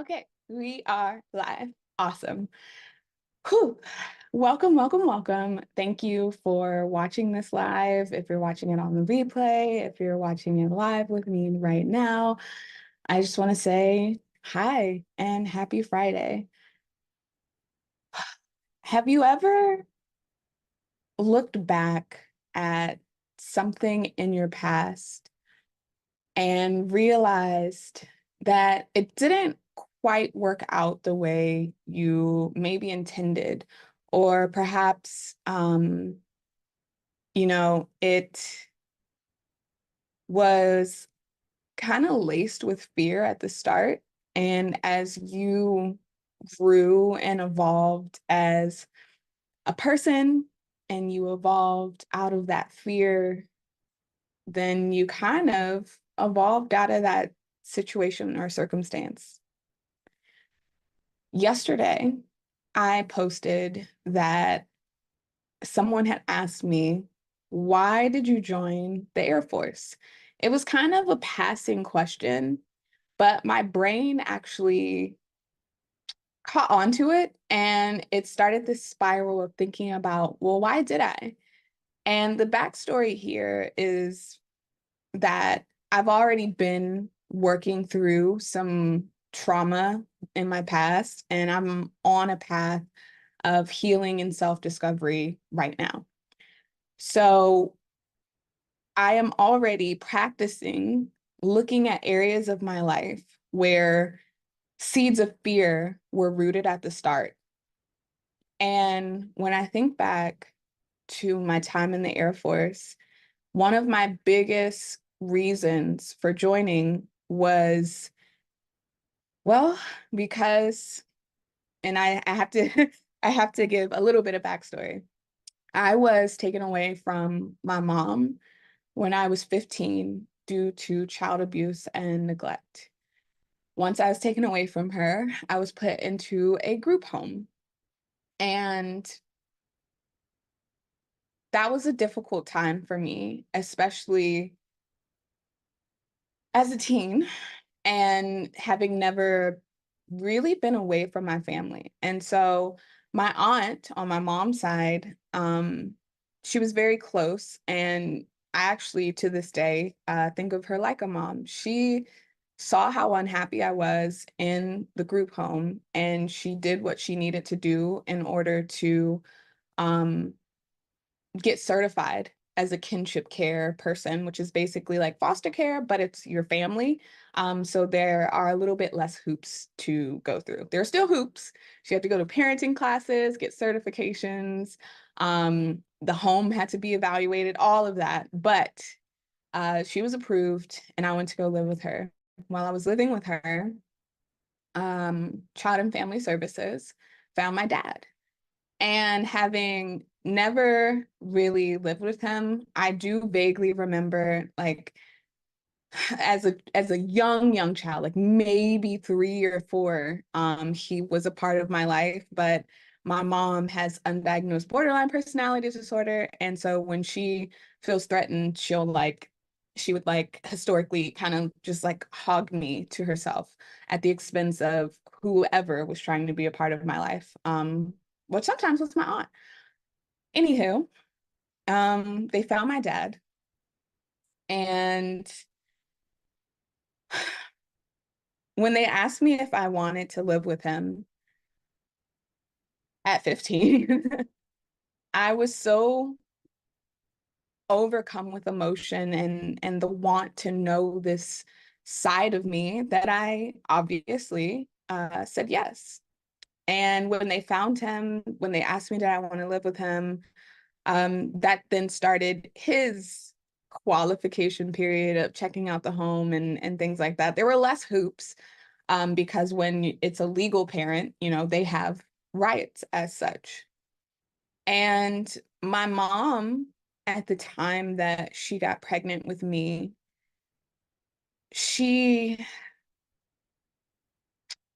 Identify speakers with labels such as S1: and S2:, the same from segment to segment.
S1: Okay, we are live. Awesome. Whew. Welcome, welcome, welcome. Thank you for watching this live. If you're watching it on the replay, if you're watching it live with me right now, I just want to say hi and happy Friday. Have you ever looked back at something in your past and realized that it didn't quite work out the way you maybe intended, or perhaps, it was kind of laced with fear at the start. And as you grew and evolved as a person and you evolved out of that fear, then you kind of evolved out of that situation or circumstance. Yesterday, I posted that someone had asked me, why did you join the Air Force? It was kind of a passing question, but my brain actually caught on to it and it started this spiral of thinking about, well, why did I? And the backstory here is that I've already been working through some trauma in my past, and I'm on a path of healing and self-discovery right now. So I am already practicing looking at areas of my life where seeds of fear were rooted at the start. And when I think back to my time in the Air Force, one of my biggest reasons for joining was, well, because, and I have to I have to give a little bit of backstory. I was taken away from my mom when I was 15 due to child abuse and neglect. Once I was taken away from her, I was put into a group home. And that was a difficult time for me, especially as a teen and having never really been away from my family. And so my aunt on my mom's side, she was very close. And I actually, to this day, think of her like a mom. She saw how unhappy I was in the group home, and she did what she needed to do in order to um, get certified as a kinship care person, which is basically like foster care, but it's your family. So there are a little bit less hoops to go through. There are still hoops. She had to go to parenting classes, get certifications. The home had to be evaluated, all of that. But she was approved, and I went to go live with her. While I was living with her, Child and Family Services found my dad. And having never really lived with him, I do vaguely remember, like, as a young child, like maybe 3 or 4, he was a part of my life. But my mom has undiagnosed borderline personality disorder, and so when she feels threatened, she would like historically kind of just like hog me to herself at the expense of whoever was trying to be a part of my life. Which sometimes was my aunt. Anywho, they found my dad, and when they asked me if I wanted to live with him at 15, I was so overcome with emotion and the want to know this side of me that I obviously said yes. And when they found him, when they asked me did I want to live with him, that then started his qualification period of checking out the home and things like that. There were less hoops, because when it's a legal parent, they have rights as such. And my mom, at the time that she got pregnant with me, she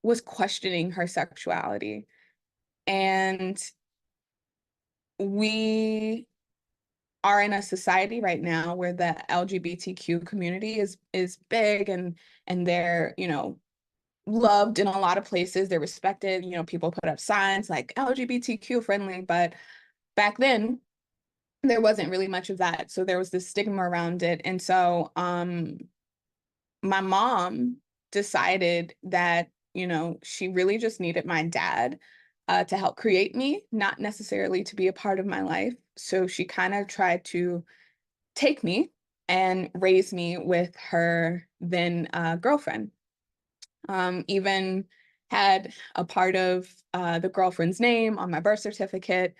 S1: was questioning her sexuality. And we are in a society right now where the LGBTQ community is big, and they're, loved in a lot of places. They're respected. You know, people put up signs like LGBTQ friendly, but back then there wasn't really much of that. So there was this stigma around it. And so my mom decided that, you know, she really just needed my dad to help create me, not necessarily to be a part of my life. So she kind of tried to take me and raise me with her then girlfriend. Even had a part of the girlfriend's name on my birth certificate,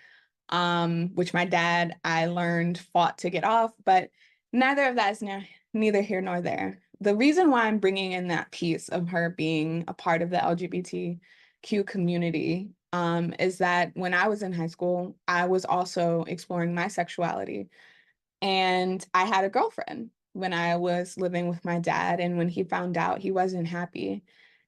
S1: which my dad, I learned, fought to get off, but neither of that is neither here nor there. The reason why I'm bringing in that piece of her being a part of the LGBTQ community is that when I was in high school, I was also exploring my sexuality. And I had a girlfriend when I was living with my dad. And when he found out, he wasn't happy.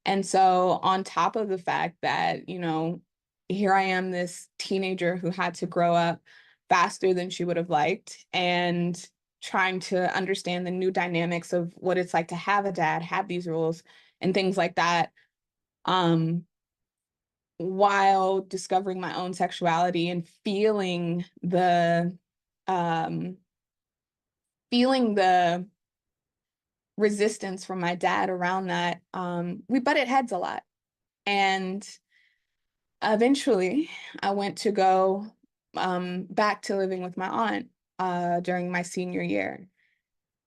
S1: And so, on top of the fact that, you know, here I am, this teenager who had to grow up faster than she would have liked and trying to understand the new dynamics of what it's like to have a dad, have these rules and things like that, while discovering my own sexuality and um, feeling the resistance from my dad around that, we butted heads a lot. And eventually, I went to go back to living with my aunt during my senior year.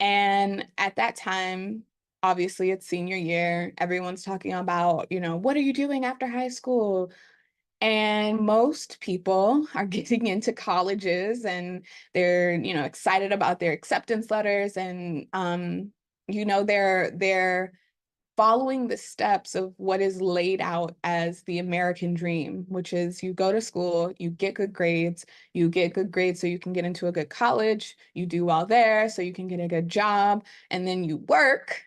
S1: And at that time, obviously, it's senior year. Everyone's talking about, you know, what are you doing after high school? And most people are getting into colleges and they're, you know, excited about their acceptance letters and you know, they're following the steps of what is laid out as the American dream, which is you go to school, you get good grades so you can get into a good college, you do well there so you can get a good job, and then you work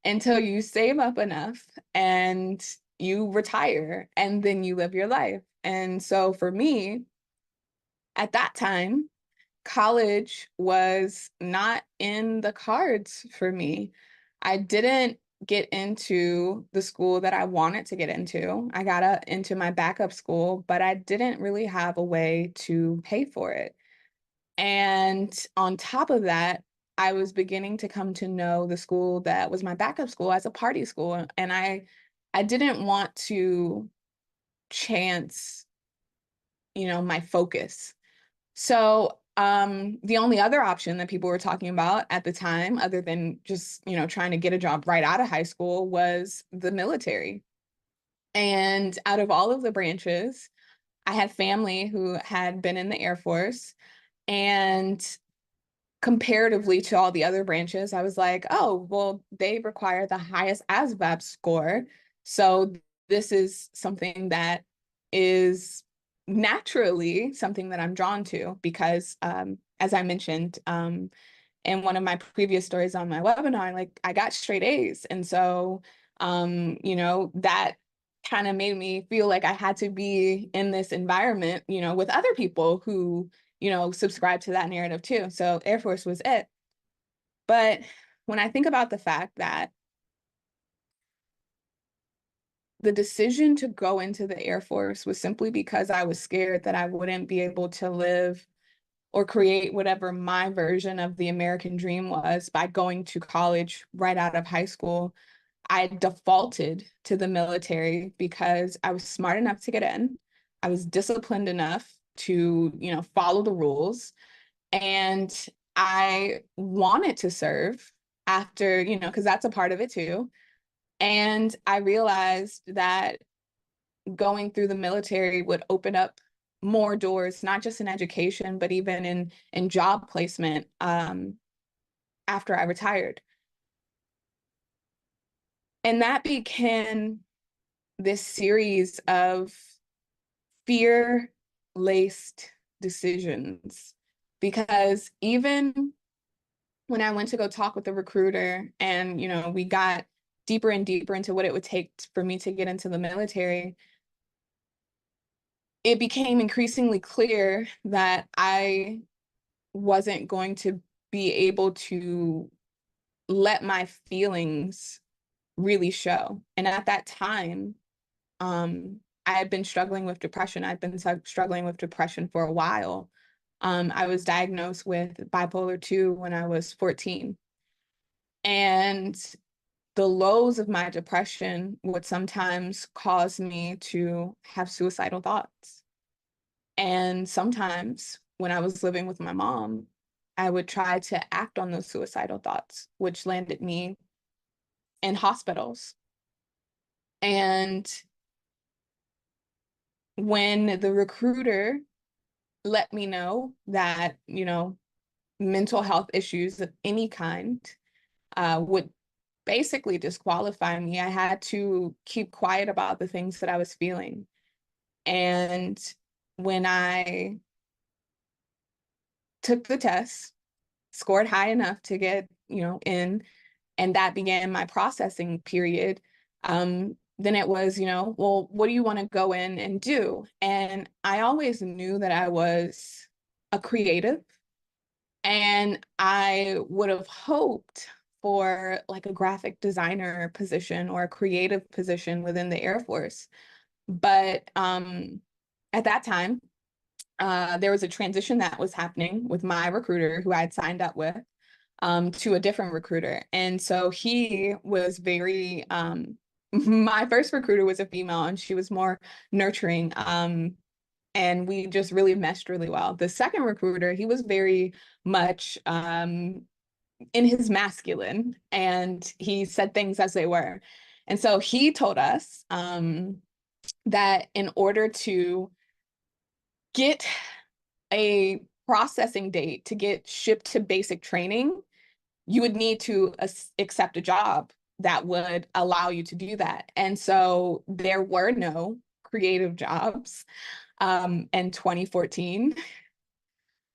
S1: until you save up enough and you retire and then you live your life. And so for me, at that time, college was not in the cards for me. I didn't get into the school that I wanted to get into. I got into my backup school, but I didn't really have a way to pay for it. And on top of that, I was beginning to come to know the school that was my backup school as a party school. And I didn't want to chance, you know, my focus. So the only other option that people were talking about at the time, other than just, you know, trying to get a job right out of high school, was the military. And out of all of the branches, I had family who had been in the Air Force. And comparatively to all the other branches, I was like, oh, well, they require the highest ASVAB score. So this is something that is naturally something that I'm drawn to because, as I mentioned, in one of my previous stories on my webinar, like I got straight A's. And so, you know, that kind of made me feel like I had to be in this environment, you know, with other people who, you know, subscribe to that narrative too. So Air Force was it. But when I think about the fact that the decision to go into the Air Force was simply because I was scared that I wouldn't be able to live or create whatever my version of the American dream was by going to college right out of high school, I defaulted to the military because I was smart enough to get in. I was disciplined enough to, you know, follow the rules. And I wanted to serve after, you know, because that's a part of it too. And I realized that going through the military would open up more doors, not just in education, but even in job placement after I retired. And that began this series of fear-laced decisions. Because even when I went to go talk with the recruiter and, you know, we got deeper and deeper into what it would take for me to get into the military, it became increasingly clear that I wasn't going to be able to let my feelings really show. And at that time, I had been struggling with depression. I'd been struggling with depression for a while. I was diagnosed with bipolar 2 when I was 14. And the lows of my depression would sometimes cause me to have suicidal thoughts. And sometimes when I was living with my mom, I would try to act on those suicidal thoughts, which landed me in hospitals. And when the recruiter let me know that, mental health issues of any kind would basically disqualify me, I had to keep quiet about the things that I was feeling. And when I took the test, scored high enough to get, in, and that began my processing period, then it was, well, what do you want to go in and do? And I always knew that I was a creative, and I would have hoped for like a graphic designer position or a creative position within the Air Force. But at that time, there was a transition that was happening with my recruiter who I had signed up with, to a different recruiter. And so he was very, my first recruiter was a female and she was more nurturing. And we just really meshed really well. The second recruiter, he was very much in his masculine, and he said things as they were. And so he told us that in order to get a processing date to get shipped to basic training, you would need to accept a job that would allow you to do that. And so there were no creative jobs in 2014.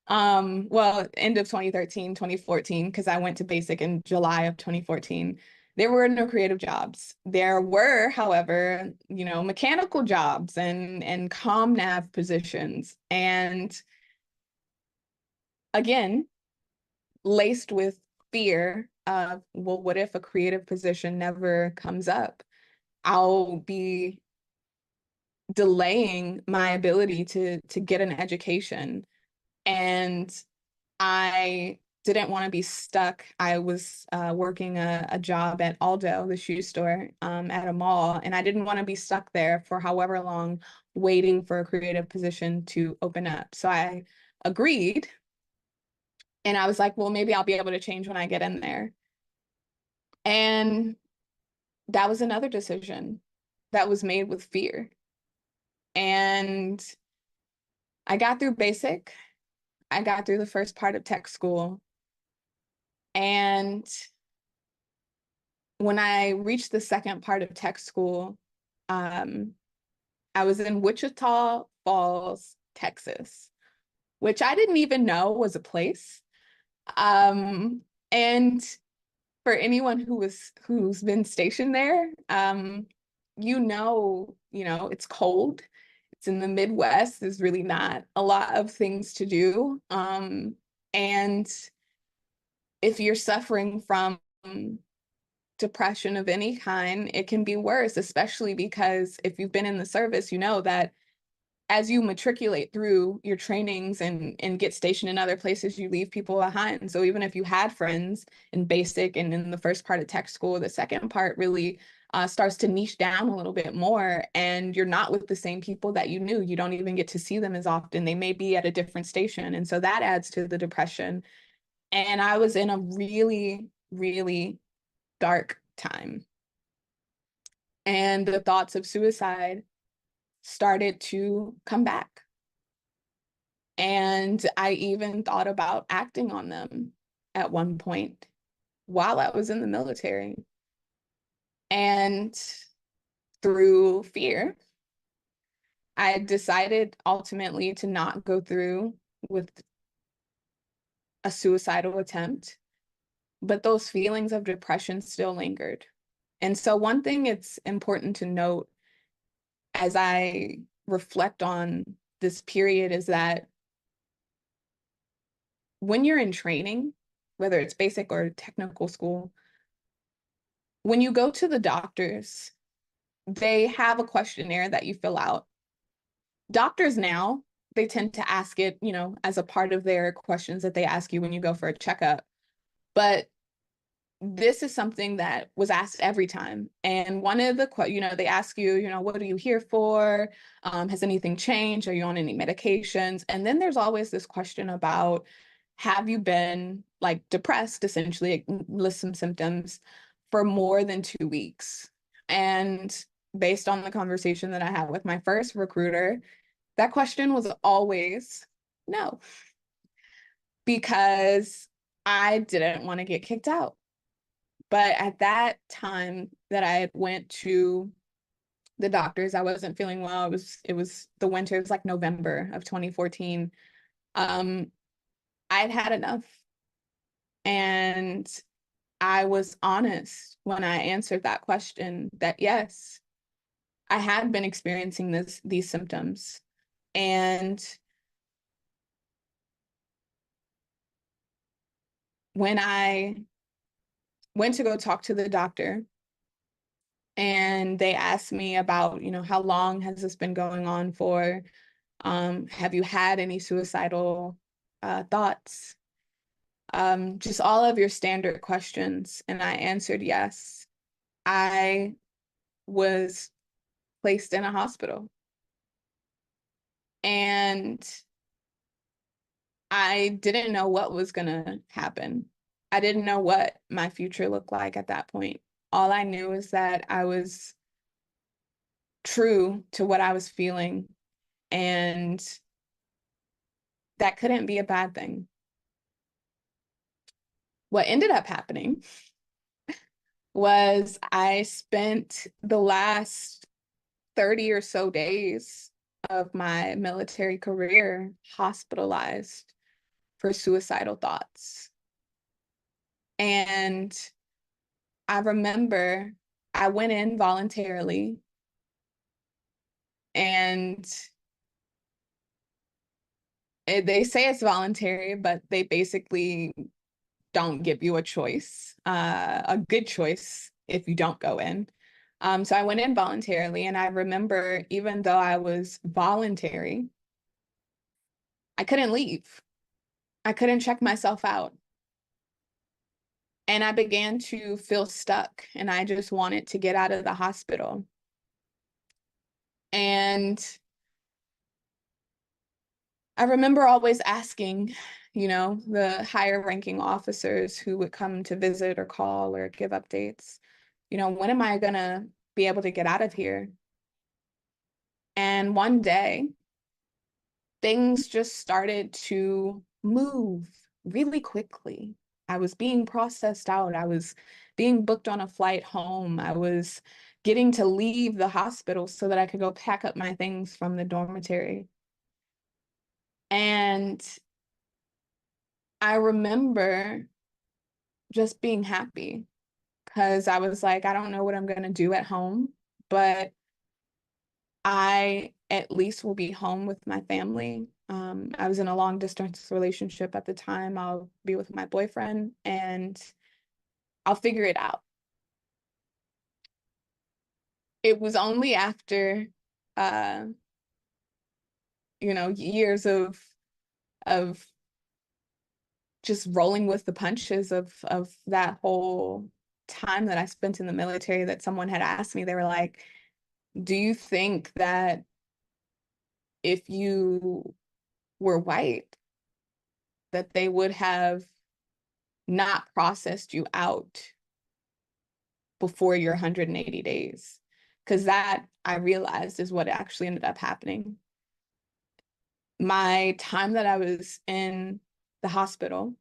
S1: Well, end of 2013, 2014, because I went to basic in July of 2014. There were no creative jobs. There were, however, mechanical jobs and comm nav positions. And again, laced with fear of, well, what if a creative position never comes up? I'll be delaying my ability to get an education. And I didn't want to be stuck. I was working a job at Aldo, the shoe store, at a mall, and I didn't want to be stuck there for however long waiting for a creative position to open up. So I agreed, and I was like, well, maybe I'll be able to change when I get in there. And that was another decision that was made with fear. And I got through basic. I got through the first part of tech school. And when I reached the second part of tech school, I was in Wichita Falls, Texas, which I didn't even know was a place. And for anyone who's been stationed there, it's cold. It's in the Midwest. There's really not a lot of things to do. And if you're suffering from depression of any kind, it can be worse, especially because if you've been in the service, you know that as you matriculate through your trainings and get stationed in other places, you leave people behind. So even if you had friends in basic and in the first part of tech school, the second part really starts to niche down a little bit more, and you're not with the same people that you knew. You don't even get to see them as often. They may be at a different station. And so that adds to the depression. And I was in a really, really dark time. And the thoughts of suicide started to come back. And I even thought about acting on them at one point while I was in the military. And through fear, I decided ultimately to not go through with a suicidal attempt, but those feelings of depression still lingered. And so one thing it's important to note as I reflect on this period is that when you're in training, whether it's basic or technical school, when you go to the doctors, they have a questionnaire that you fill out. Doctors now, they tend to ask it, as a part of their questions that they ask you when you go for a checkup. But this is something that was asked every time. And one of the, they ask you, what are you here for? Has anything changed? Are you on any medications? And then there's always this question about, have you been like depressed, essentially, list some symptoms for more than 2 weeks? And based on the conversation that I had with my first recruiter, that question was always no, because I didn't want to get kicked out. But at that time that I had went to the doctors, I wasn't feeling well. It was the winter, it was like November of 2014. I'd had enough. And I was honest when I answered that question that yes, I had been experiencing these symptoms. And when I went to go talk to the doctor, and they asked me about, how long has this been going on for? Have you had any suicidal thoughts? Just all of your standard questions. And I answered yes. I was placed in a hospital. And I didn't know what was going to happen. I didn't know what my future looked like at that point. All I knew is that I was true to what I was feeling, and that couldn't be a bad thing. What ended up happening was I spent the last 30 or so days of my military career hospitalized for suicidal thoughts. And I remember I went in voluntarily, and they say it's voluntary, but they basically don't give you a choice, a good choice if you don't go in. So I went in voluntarily, and I remember even though I was voluntary, I couldn't leave. I couldn't check myself out. And I began to feel stuck, and I just wanted to get out of the hospital. And I remember always asking, the higher ranking officers who would come to visit or call or give updates, when am I gonna be able to get out of here? And one day, things just started to move really quickly. I was being processed out. I was being booked on a flight home. I was getting to leave the hospital so that I could go pack up my things from the dormitory. And I remember just being happy because I was like, I don't know what I'm going to do at home, but I at least will be home with my family. I was in a long distance relationship at the time. I'll be with my boyfriend, and I'll figure it out. It was only after, uh, years of just rolling with the punches of that whole time that I spent in the military that someone had asked me, they were like, do you think that if you were white, that they would have not processed you out before your 180 days? Because that, I realized, is what actually ended up happening. My time that I was in the hospital,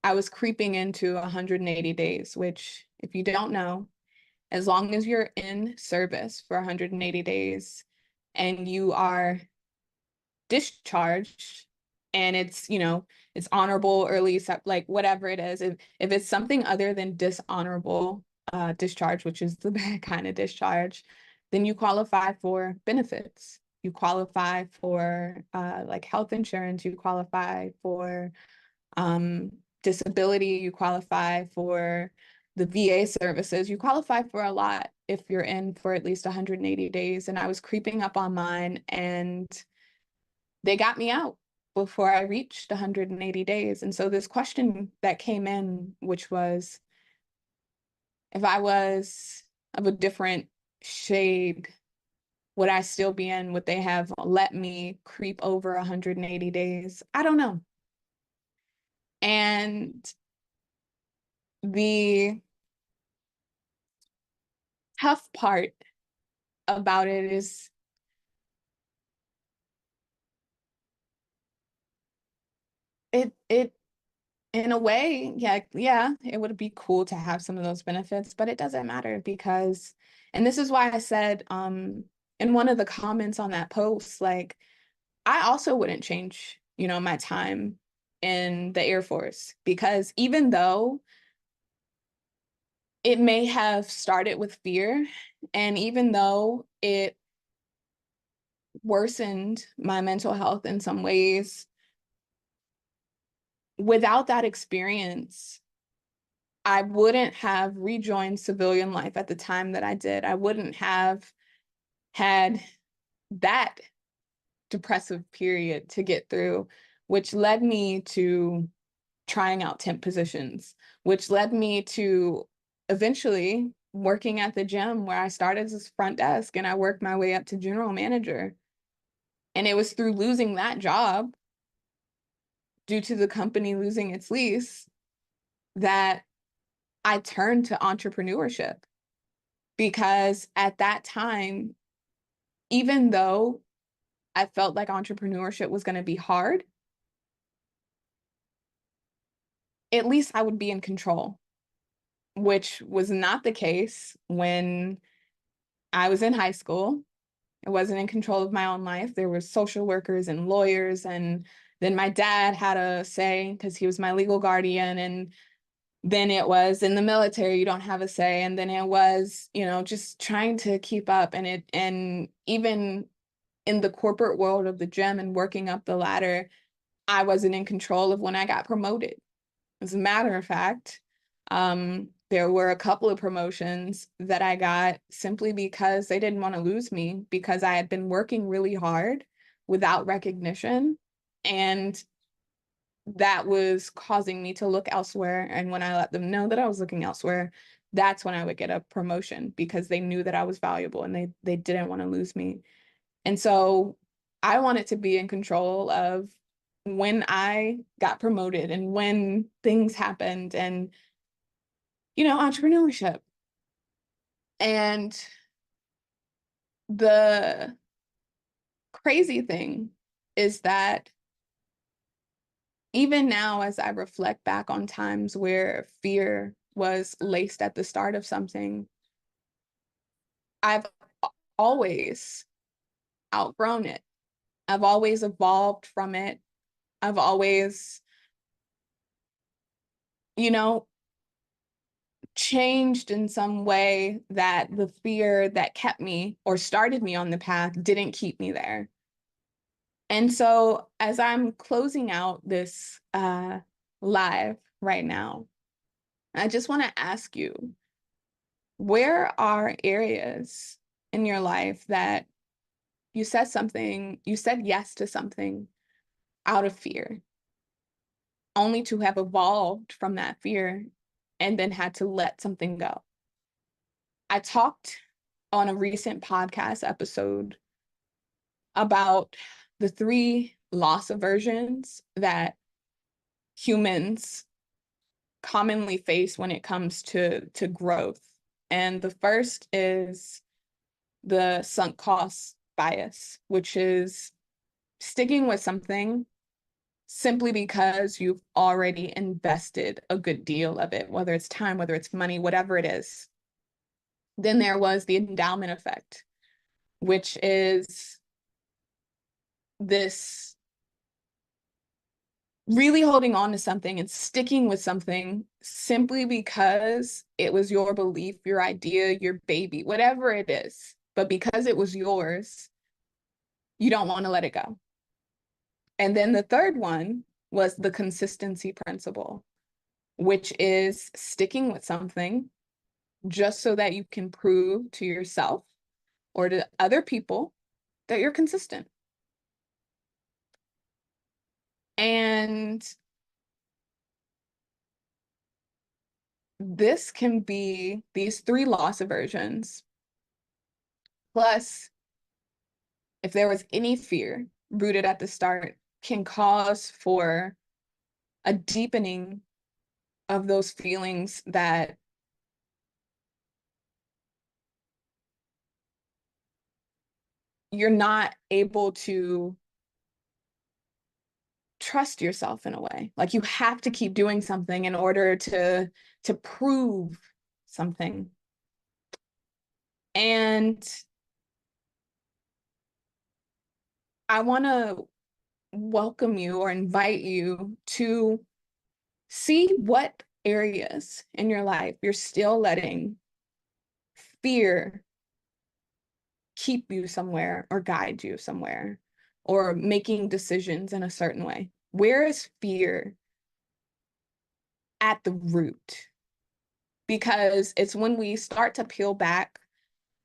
S1: I was creeping into 180 days, which, if you don't know, as long as you're in service for 180 days and you are discharged, and it's honorable, early, like whatever it is, if it's something other than dishonorable discharge, which is the bad kind of discharge, then you qualify for benefits. You qualify for like health insurance. You qualify for disability. You qualify for the VA services, you qualify for a lot if you're in for at least 180 days. And I was creeping up on mine, and they got me out before I reached 180 days. And so this question that came in, which was, if I was of a different shade, would I still be in? Would they have let me creep over 180 days? I don't know. And the tough part about it is it in a way, yeah, it would be cool to have some of those benefits, but it doesn't matter because, and this is why I said in one of the comments on that post, like, I also wouldn't change, my time in the Air Force, because even though it may have started with fear, and even though it worsened my mental health in some ways, without that experience, I wouldn't have rejoined civilian life at the time that I did. I wouldn't have had that depressive period to get through, which led me to trying out temp positions, which led me to eventually working at the gym, where I started as front desk and I worked my way up to general manager. And it was through losing that job, due to the company losing its lease, that I turned to entrepreneurship. Because at that time, even though I felt like entrepreneurship was going to be hard, at least I would be in control, which was not the case when I was in high school. I wasn't in control of my own life. There were social workers and lawyers, and then my dad had a say because he was my legal guardian. And then it was in the military, you don't have a say. And then it was, just trying to keep up. And even in the corporate world of the gym and working up the ladder, I wasn't in control of when I got promoted. As a matter of fact, there were a couple of promotions that I got simply because they didn't want to lose me, because I had been working really hard without recognition. And that was causing me to look elsewhere. And when I let them know that I was looking elsewhere, that's when I would get a promotion, because they knew that I was valuable and they didn't want to lose me. And so I wanted to be in control of when I got promoted and when things happened, and, entrepreneurship. And the crazy thing is that even now, as I reflect back on times where fear was laced at the start of something, I've always outgrown it. I've always evolved from it. I've always, you know, changed in some way that the fear that kept me or started me on the path didn't keep me there. And so as I'm closing out this live right now, I just want to ask you, where are areas in your life that you said yes to something out of fear, only to have evolved from that fear and then had to let something go? I talked on a recent podcast episode about the 3 loss aversions that humans commonly face when it comes to growth. And the first is the sunk cost bias, which is sticking with something simply because you've already invested a good deal of it, whether it's time, whether it's money, whatever it is. Then there was the endowment effect, which is this really holding on to something and sticking with something simply because it was your belief, your idea, your baby, whatever it is. But because it was yours, you don't want to let it go. And then the third one was the consistency principle, which is sticking with something just so that you can prove to yourself or to other people that you're consistent. And this can be these 3 loss aversions. Plus, if there was any fear rooted at the start, can cause for a deepening of those feelings that you're not able to trust yourself in a way. Like you have to keep doing something in order to prove something. And I want to welcome you or invite you to see what areas in your life you're still letting fear keep you somewhere or guide you somewhere or making decisions in a certain way. Where is fear at the root? Because it's when we start to peel back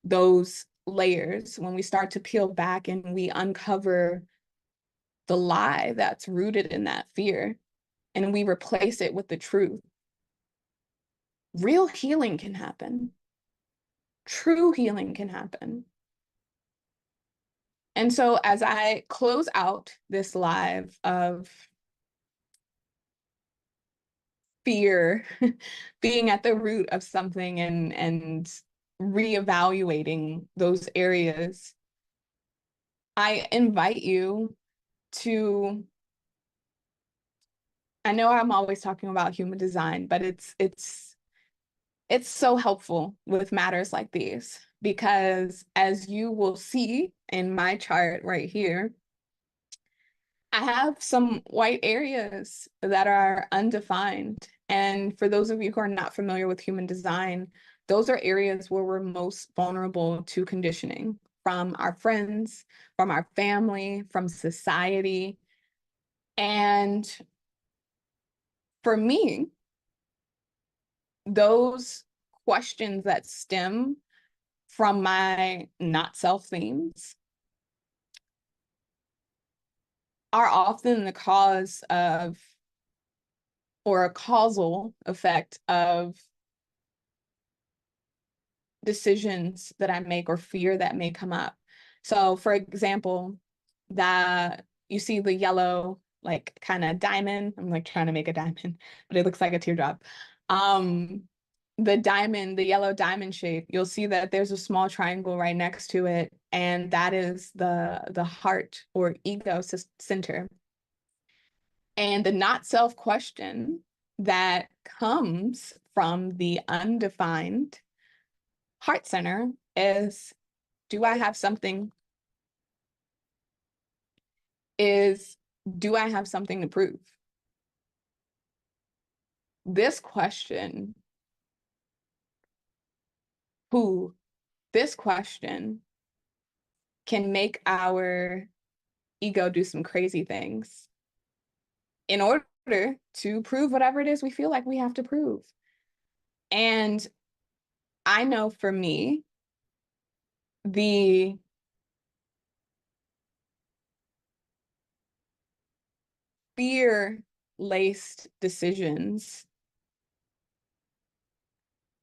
S1: those layers, when we start to peel back and we uncover the lie that's rooted in that fear and we replace it with the truth, real healing can happen. True healing can happen. And so as I close out this live of fear being at the root of something and reevaluating those areas, I invite you to, I know I'm always talking about human design, but it's so helpful with matters like these because as you will see in my chart right here, I have some white areas that are undefined. And for those of you who are not familiar with human design, those are areas where we're most vulnerable to conditioning from our friends, from our family, from society. And for me, those questions that stem from my not self themes are often the cause of or a causal effect of decisions that I make or fear that may come up. So for example, that you see the yellow, like kind of diamond. I'm like trying to make a diamond, but it looks like a teardrop. The diamond, the yellow diamond shape, you'll see that there's a small triangle right next to it, and that is the heart or ego center. And the not self question that comes from the undefined heart center is, do I have something? Is, do I have something to prove? This question, who, this question can make our ego do some crazy things in order to prove whatever it is we feel like we have to prove. And I know for me, the fear-laced decisions,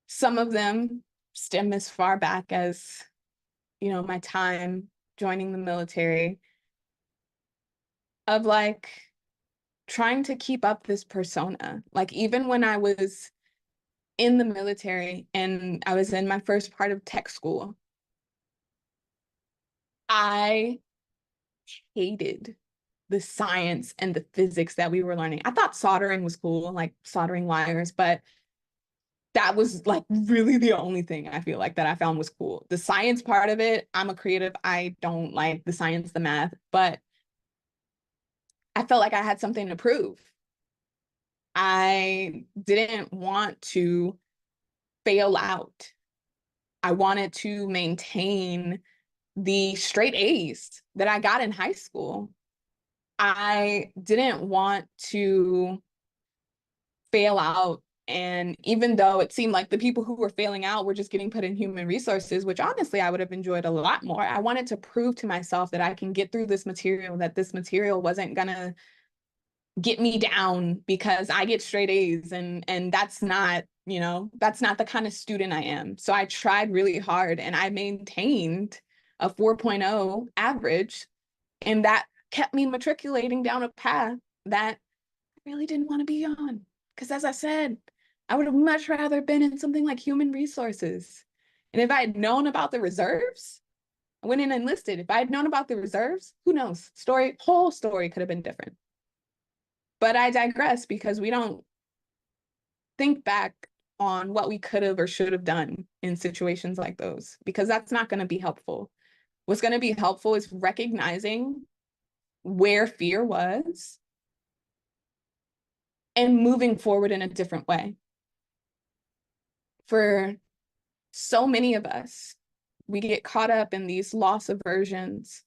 S1: some of them stem as far back as, my time joining the military, of like trying to keep up this persona. Like even when I was in the military and I was in my first part of tech school, I hated the science and the physics that we were learning. I thought soldering was cool, like soldering wires, but that was like really the only thing I feel like that I found was cool. The science part of it, I'm a creative. I don't like the science, the math, but I felt like I had something to prove. I didn't want to fail out. I wanted to maintain the straight A's that I got in high school. I didn't want to fail out. And even though it seemed like the people who were failing out were just getting put in human resources, which honestly I would have enjoyed a lot more, I wanted to prove to myself that I can get through this material, that this material wasn't gonna get me down because I get straight A's, and that's not, that's not the kind of student I am. So I tried really hard and I maintained a 4.0 average, and that kept me matriculating down a path that I really didn't want to be on. Because as I said, I would have much rather been in something like human resources. And if I had known about the reserves, I went in and enlisted. If I had known about the reserves, who knows? Whole story could have been different. But I digress, because we don't think back on what we could have or should have done in situations like those, because that's not going to be helpful. What's going to be helpful is recognizing where fear was and moving forward in a different way. For so many of us, we get caught up in these loss aversions,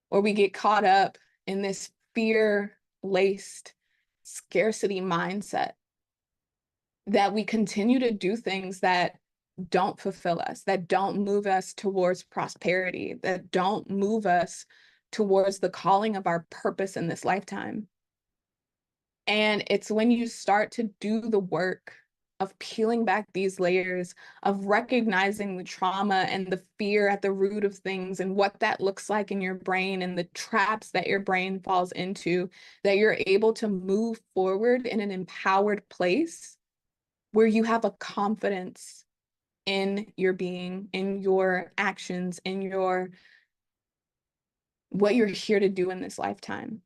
S1: or we get caught up in this fear-laced scarcity mindset, that we continue to do things that don't fulfill us, that don't move us towards prosperity, that don't move us towards the calling of our purpose in this lifetime. And it's when you start to do the work of peeling back these layers, of recognizing the trauma and the fear at the root of things and what that looks like in your brain and the traps that your brain falls into, that you're able to move forward in an empowered place where you have a confidence in your being, in your actions, in your what you're here to do in this lifetime.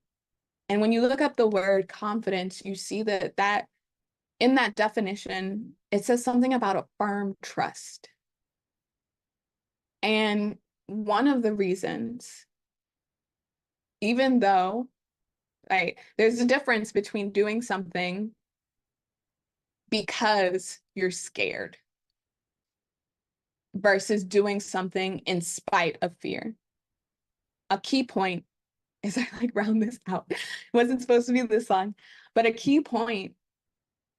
S1: And when you look up the word confidence, you see that in that definition, it says something about a firm trust. And one of the reasons, even though, right, there's a difference between doing something because you're scared versus doing something in spite of fear. A key point is, I like round this out. It wasn't supposed to be this long, but a key point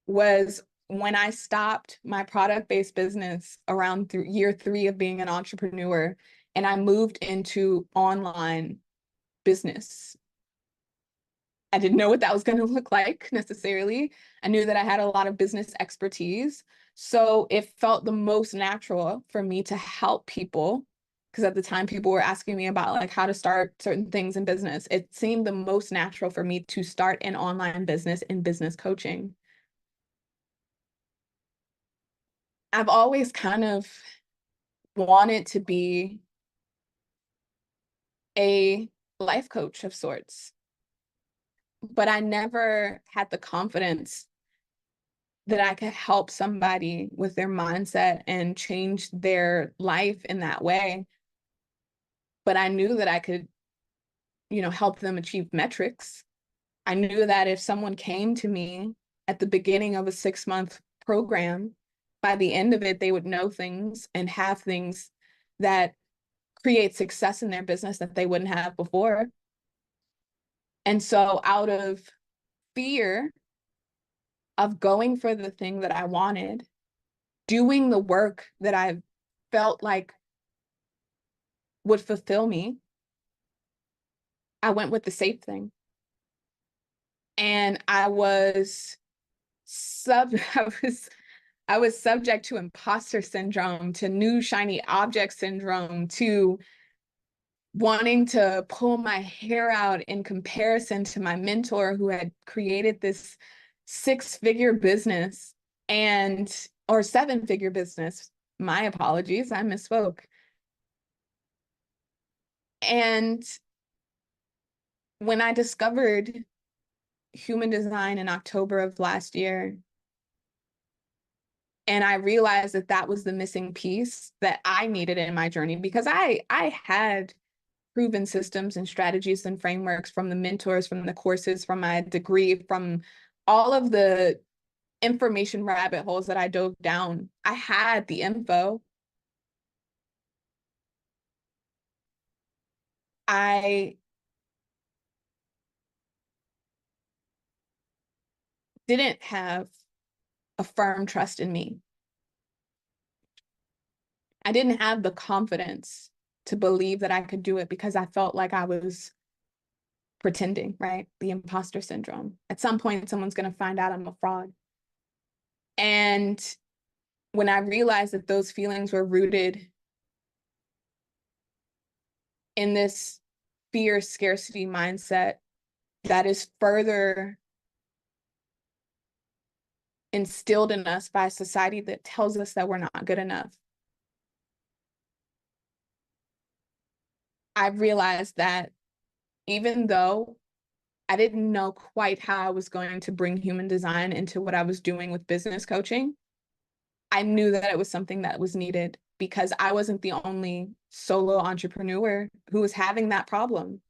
S1: was when I stopped my product-based business around year 3 of being an entrepreneur, and I moved into online business. I didn't know what that was going to look like necessarily. I knew that I had a lot of business expertise. So it felt the most natural for me to help people, because at the time people were asking me about like how to start certain things in business. It seemed the most natural for me to start an online business in business coaching. I've always kind of wanted to be a life coach of sorts, but I never had the confidence that I could help somebody with their mindset and change their life in that way. But I knew that I could, help them achieve metrics. I knew that if someone came to me at the beginning of a 6-month program, by the end of it, they would know things and have things that create success in their business that they wouldn't have before. And so out of fear of going for the thing that I wanted, doing the work that I felt like would fulfill me, I went with the safe thing. And I was I was subject to imposter syndrome, to new shiny object syndrome, to wanting to pull my hair out in comparison to my mentor who had created this 6-figure business or 7-figure business. My apologies, I misspoke. And when I discovered human design in October of last year, and I realized that that was the missing piece that I needed in my journey, because I had proven systems and strategies and frameworks from the mentors, from the courses, from my degree, from all of the information rabbit holes that I dove down. I had the info. I didn't have a firm trust in me. I didn't have the confidence to believe that I could do it because I felt like I was pretending, right? The imposter syndrome. At some point, someone's going to find out I'm a fraud. And when I realized that those feelings were rooted in this fear scarcity mindset that is further instilled in us by society that tells us that we're not good enough, I realized that even though I didn't know quite how I was going to bring human design into what I was doing with business coaching, I knew that it was something that was needed because I wasn't the only solo entrepreneur who was having that problem.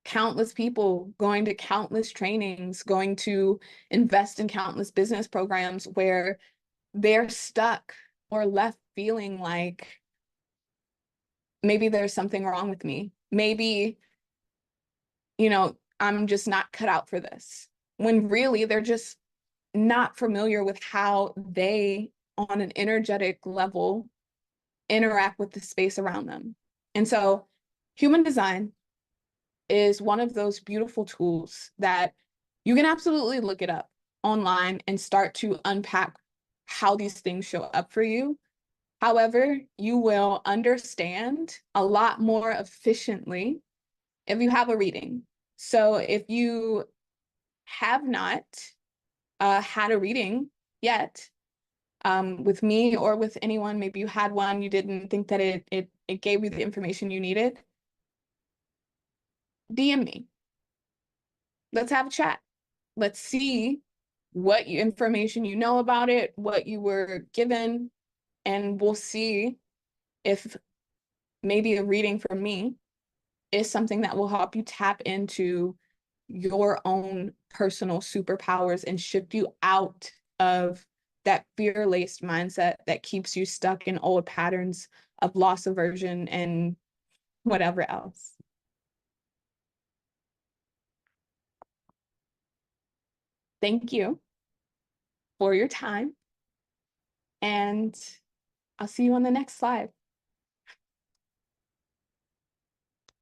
S1: Countless people going to countless trainings, going to invest in countless business programs where they're stuck or left feeling like maybe there's something wrong with me. Maybe, I'm just not cut out for this. When really they're just not familiar with how they, on an energetic level, interact with the space around them. And so human design is one of those beautiful tools that you can absolutely look it up online and start to unpack how these things show up for you. However, you will understand a lot more efficiently if you have a reading. So if you have not had a reading yet, with me or with anyone, maybe you had one, you didn't think that it gave you the information you needed, DM me. Let's have a chat. Let's see what information you know about it, what you were given, and we'll see if maybe a reading from me is something that will help you tap into your own personal superpowers and shift you out of that fear-laced mindset that keeps you stuck in old patterns of loss aversion and whatever else. Thank you for your time, and I'll see you on the next slide.